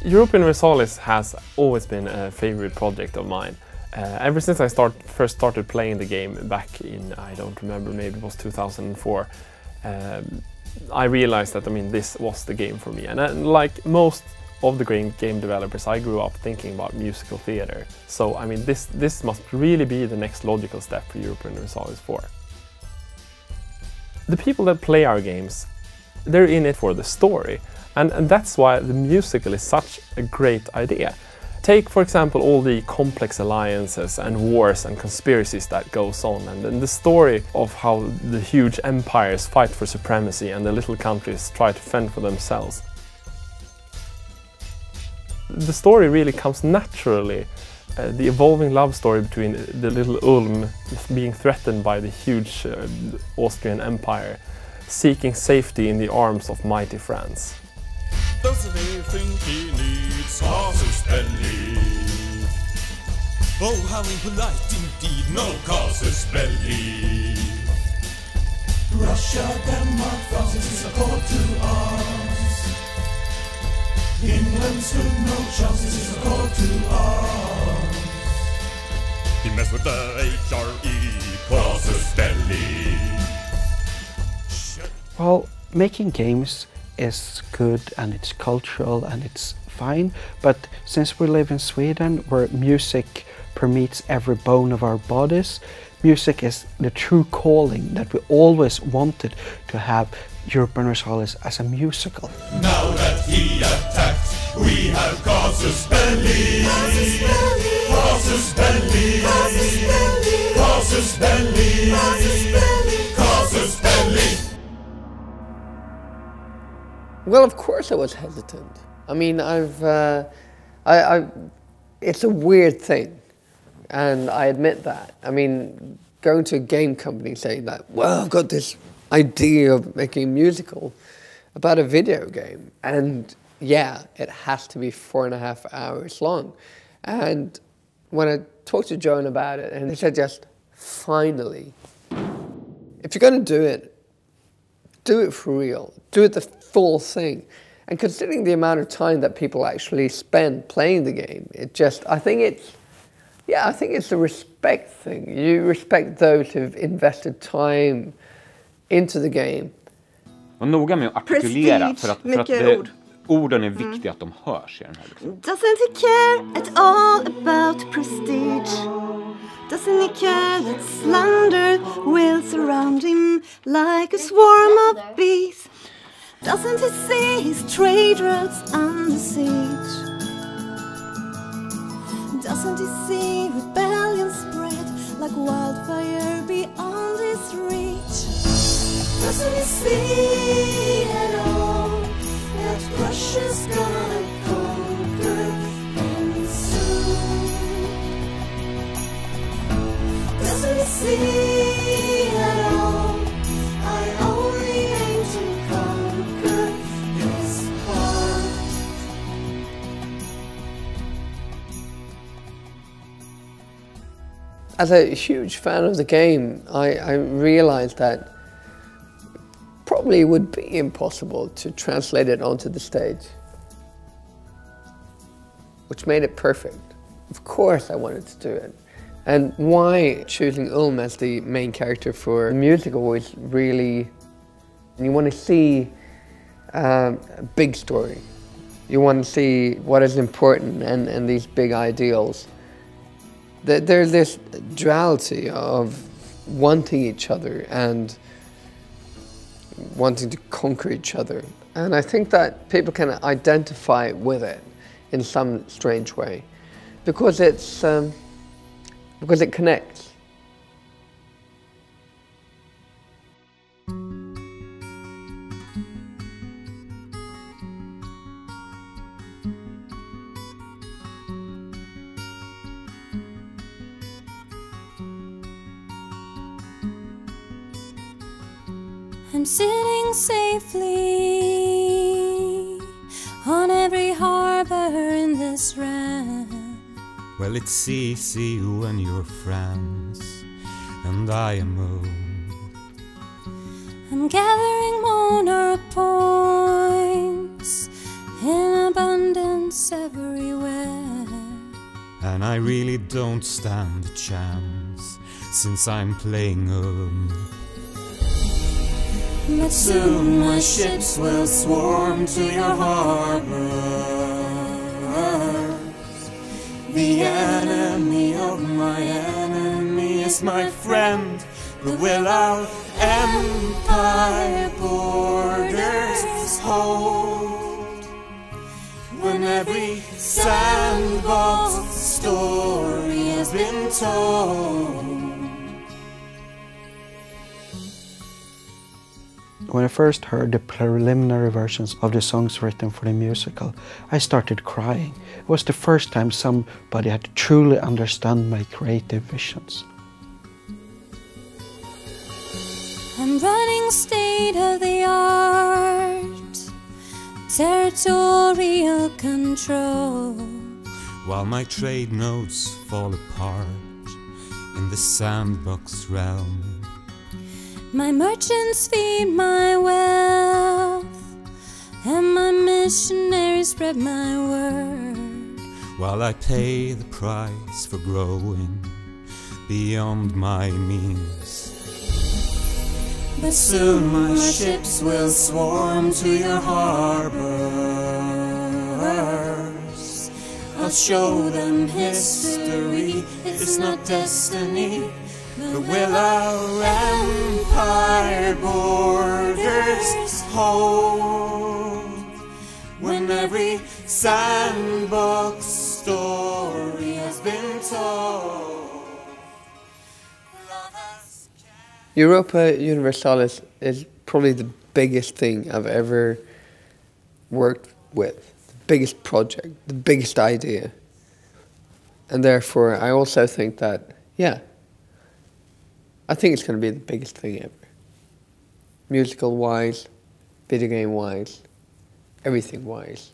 Europa Universalis has always been a favorite project of mine. Ever since I first started playing the game back in, I don't remember, maybe it was 2004, I realized that, this was the game for me. And like most of the game developers, I grew up thinking about musical theater. So, this must really be the next logical step for Europa Universalis 4. The people that play our games, they're in it for the story. And that's why the musical is such a great idea. Take, for example, all the complex alliances and wars and conspiracies that goes on, and then the story of how the huge empires fight for supremacy and the little countries try to fend for themselves. The story really comes naturally. The evolving love story between the little Ulm being threatened by the huge Austrian Empire, seeking safety in the arms of mighty France. Doesn't he think he needs casus belli? Oh, how impolite indeed, no casus belli. Russia, Denmark, France, it is a call to arms. England stood no chance, it is a call to arms. He messed with the HRE, casus belli. Well, making games is good and it's cultural and it's fine, but since we live in Sweden where music permeates every bone of our bodies, music is the true calling that we always wanted to have Europa Universalis as a musical. Now that he attacked, we have casus belli. Casus belli. Casus belli. Casus belli. Casus belli. Casus belli. Well, of course I was hesitant. It's a weird thing, and I admit that. Going to a game company saying that, well, I've got this idea of making a musical about a video game, and yeah, it has to be 4.5 hours long. And when I talked to Joan about it, and he said just, finally, if you're going to do it for real, do it the full thing. And considering the amount of time that people actually spend playing the game, I think it's a respect thing. You respect those who've invested time into the game. Och noga med att artikulera för att orden är viktiga att de hörs i den här liksom. Doesn't he care at all about prestige? Doesn't he care that slander will surround him like a swarm of bees? Doesn't he see his trade routes under siege? Doesn't he see rebellion spread like wildfire beyond his reach? Doesn't he see at all that Russia's gonna conquer him soon? Doesn't he see at all I only aim to conquer his heart? As a huge fan of the game, I realized that probably it would be impossible to translate it onto the stage, which made it perfect. Of course I wanted to do it. And why choosing Ulm as the main character for the musical was really, you want to see a big story. You want to see what is important and these big ideals. There's this duality of wanting each other and wanting to conquer each other. And I think that people can identify with it in some strange way because it connects. I'm sitting safely on every harbor in this realm. Well, it's easy you and your friends, and I am home. I'm gathering monarch points in abundance And I really don't stand a chance, since I'm playing them. But soon my ships will swarm to your harbors. The enemy of my enemy is my friend, who will our empire borders hold. When every sandbox story has been told. When I first heard the preliminary versions of the songs written for the musical, I started crying. It was the first time somebody had truly understood my creative visions. I'm running state of the art, territorial control. While my trade notes fall apart in the sandbox realm. My merchants feed my wealth, and my missionaries spread my word. While I pay the price for growing beyond my means. But soon my ships will swarm to your harbors. I'll show them history is not destiny, but will our empire borders hold. When every sandbox story has been told. Europa Universalis is probably the biggest thing I've ever worked with, the biggest project, the biggest idea. And therefore, I also think that, yeah, I think it's going to be the biggest thing ever. Musical-wise, video game-wise, everything-wise.